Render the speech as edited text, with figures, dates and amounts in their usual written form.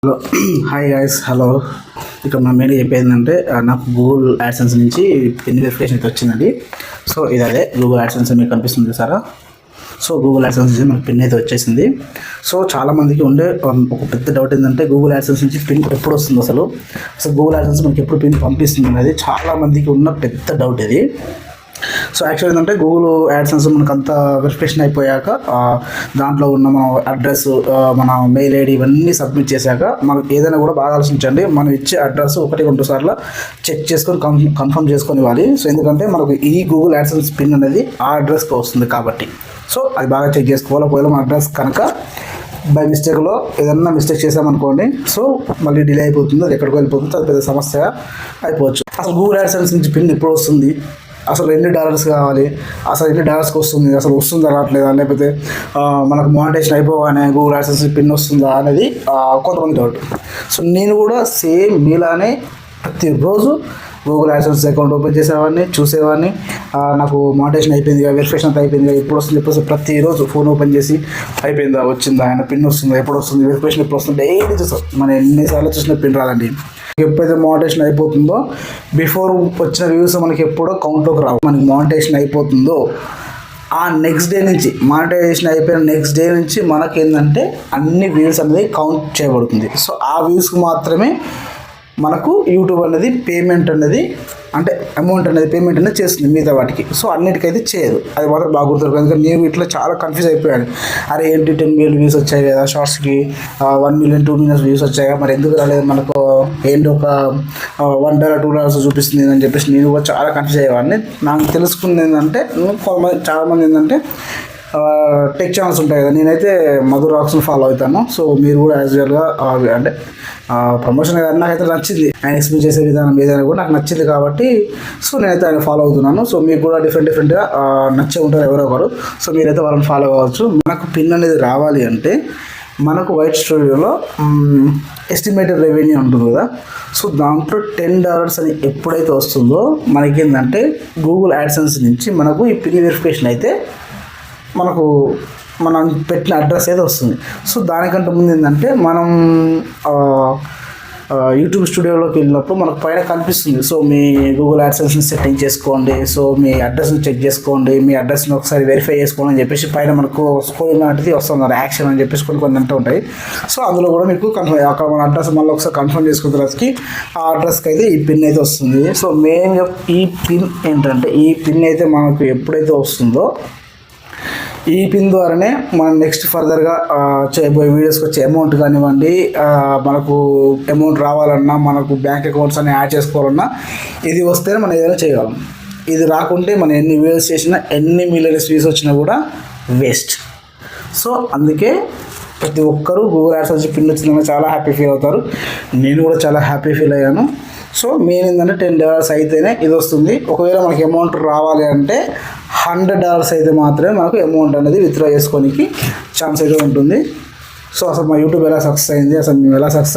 Hello hi guys hello. ఇక్కడ మన main చెప్పేది ఏంటంటే నాకు గూగుల్ యాడ్సెన్స్ నుంచి పిన్ వెరిఫికేషన్ అయితే వచ్చిందండి. సో ఇది అదే గూగుల్ యాడ్సెన్స్ మీకు కనిపిస్తుంది సారా. సో గూగుల్ యాడ్సెన్స్ నుంచి మనకు పిన్ అయితే వచ్చేసింది. సో చాలామందికి ఉండే ఒక పెద్ద డౌట్ ఏంటంటే గూగుల్ యాడ్సెన్స్ నుంచి పిన్ ఎప్పుడు వస్తుంది, అసలు గూగుల్ యాడ్సెన్స్ మనకి ఎప్పుడు పిన్ పంపిస్తుంది అనేది చాలామందికి ఉన్న పెద్ద డౌట్ ఇది. సో యాక్చువల్ ఏంటంటే గూగుల్ యాడ్సెన్స్ మనకు అంతా వెరిఫికేషన్ అయిపోయాక దాంట్లో ఉన్న మన అడ్రస్, మన మెయిల్ ఐడి ఇవన్నీ సబ్మిట్ చేశాక మనకు ఏదైనా కూడా బాగా ఆలోచించండి. మనం ఇచ్చే అడ్రస్ 1-2 సార్లు చెక్ చేసుకొని కన్ఫర్మ్ చేసుకొని ఇవ్వాలి. సో ఎందుకంటే మనకు ఈ గూగుల్ యాడ్సెన్స్ పిన్ అనేది ఆ అడ్రస్కి వస్తుంది కాబట్టి సో అది బాగా చెక్ చేసుకోవాలి. ఒకవేళ మన అడ్రస్ కనుక బై మిస్టేక్లో ఏదన్నా మిస్టేక్ చేసామనుకోండి, సో మళ్ళీ డిలే అయిపోతుంది, అది ఎక్కడికి వెళ్ళిపోతుంది, అది పెద్ద సమస్య అయిపోవచ్చు. అసలు గూగుల్ యాడ్సెన్స్ నుంచి పిన్ ఎప్పుడు వస్తుంది, అసలు $2 కావాలి, అసలు $2 వస్తుంది, అసలు వస్తుందా రావట్లేదా, లేకపోతే మనకు మానిటైజేషన్ అయిపోగానే గూగుల్ యాడ్సెన్స్ పిన్ వస్తుందా అనేది కొంతమంది డౌట్. సో నేను కూడా సేమ్ మీలానే ప్రతిరోజు గూగుల్ యాడ్సెన్స్ అకౌంట్ ఓపెన్ చేసేవాడిని, చూసేవాడిని. నాకు మానిటైజేషన్ అయిపోయింది, వెరిఫికేషన్ అంతా అయిపోయింది, ఎప్పుడు వస్తుంది ప్రతిరోజు ఫోన్ ఓపెన్ చేసి అయిపోయిందా, వచ్చిందా, ఆయన పిన్ వస్తుందా, ఎప్పుడు వస్తుంది, వెరిఫికేషన్ ఎప్పుడు వస్తుంది, డైలీ చూస్తాం. మనం ఎన్నిసార్లు చూసిన పిన్ రాదండి. ఎప్పుడైతే మానిటైజేషన్ అయిపోతుందో బిఫోర్ వచ్చిన వ్యూస్ మనకి ఎప్పుడో కౌంట్లోకి రావు. మనకి మానిటైజేషన్ అయిపోతుందో ఆ నెక్స్ట్ డే నుంచి, మానిటైజేషన్ అయిపోయిన నెక్స్ట్ డే నుంచి మనకేంటంటే అన్ని వ్యూస్ అనేది కౌంట్ చేయబడుతుంది. సో ఆ వ్యూస్కి మాత్రమే మనకు యూట్యూబ్ అనేది పేమెంట్ అనేది అంటే అమౌంట్ అనేది పేమెంట్ అనేది చేస్తుంది, మిగతా వాటికి సో అన్నిటికైతే చేయదు. అది మాత్రం బాగా గుర్తుపెట్టుకో. ఎందుకంటే నేను ఇట్లా చాలా కన్ఫ్యూజ్ అయిపోయాను. అరే ఏంటి 10 million వ్యూస్ వచ్చాయి కదా షార్ట్స్కి, 1 million 2 million వ్యూస్ వచ్చాయి, మరి ఎందుకు రాలేదు మనకు, ఏంటి ఒక $1 $2 చూపిస్తుంది అని చెప్పేసి నేను కూడా చాలా కన్ఫ్యూజ్ అయ్యేవాడిని. నాకు తెలుసుకుంది ఏంటంటే చాలామంది ఏంటంటే టెక్ ఛానల్స్ ఉంటాయి కదా, నేనైతే మధు రాక్స్ని ఫాలో అవుతాను. సో మీరు కూడా యాజ్ యూజువల్గా అంటే ప్రమోషన్ నాకైతే నచ్చింది, ఆయన ఎక్స్ప్లెయిన్ చేసే విధానం ఏదైనా కూడా నాకు నచ్చింది కాబట్టి సో నేనైతే ఆయన ఫాలో అవుతున్నాను. సో మీకు కూడా డిఫరెంట్గా నచ్చే ఉంటారు ఎవరో ఒకరు. సో మీరైతే వాళ్ళని ఫాలో అవ్వచ్చు. మనకు పిన్ అనేది రావాలి అంటే మనకు వైట్ స్టూడియోలో ఎస్టిమేటెడ్ రెవెన్యూ ఉంటుంది కదా, సో దాంట్లో $10 అని ఎప్పుడైతే వస్తుందో మనకేంటంటే గూగుల్ యాడ్సెన్స్ నుంచి మనకు ఈ పిన్ వెరిఫికేషన్ అయితే మనకు మనం పెట్టిన అడ్రస్ అయితే వస్తుంది. సో దానికంటే ముందు ఏంటంటే మనం యూట్యూబ్ స్టూడియోలోకి వెళ్ళినప్పుడు మనకు పైన కనిపిస్తుంది, సో మీ గూగుల్ యాడ్సెన్స్ని సెట్టింగ్ చేసుకోండి, సో మీ అడ్రస్ని చెక్ చేసుకోండి, మీ అడ్రస్ని ఒకసారి వెరిఫై చేసుకోండి అని చెప్పేసి పైన మనకు స్కోర్ లాంటిది వస్తుంది, యాక్షన్ అని చెప్పేసి కొన్ని అంటూ ఉంటాయి. సో అందులో కూడా మీకు కన్ఫర్మ్ అక్కడ మన అడ్రస్ మళ్ళీ ఒకసారి కన్ఫర్మ్ చేసుకున్న తర్వాతకి ఆ అడ్రస్కి అయితే ఈ పిన్ అయితే వస్తుంది. సో మెయిన్గా ఈ పిన్ ఏంటంటే ఈ పిన్ అయితే మనకు ఎప్పుడైతే వస్తుందో ఈ పిన్ ద్వారానే మనం నెక్స్ట్ ఫర్దర్గా చేయబోయే వీడియోస్కి వచ్చే అమౌంట్ కానివ్వండి, మనకు అమౌంట్ రావాలన్నా, మనకు బ్యాంక్ అకౌంట్స్ అన్ని యాడ్ చేసుకోవాలన్నా ఇది వస్తేనే మనం ఏదైనా చేయగలం. ఇది రాకుంటే మనం ఎన్ని వీడియోస్ చేసినా, ఎన్ని మిలియన్స్ వ్యూస్ వచ్చినా కూడా వేస్ట్. సో అందుకే ప్రతి ఒక్కరూ గూగుల్ యాడ్సెన్స్ పిన్ వచ్చిందని చాలా హ్యాపీ ఫీల్ అవుతారు. నేను కూడా చాలా హ్యాపీ ఫీల్ అయ్యాను. సో మెయిన్ ఏంటంటే $10 అయితేనే ఇది వస్తుంది. ఒకవేళ మనకి అమౌంట్ రావాలి అంటే $100 అయితే మాత్రమే మనకు అమౌంట్ అనేది విత్డ్రా చేసుకోనికి ఛాన్స్ అయితే ఉంటుంది. సో అసలు మా యూట్యూబ్ ఎలా సక్సెస్ అయింది, అసలు మేము ఎలా సక్సెస్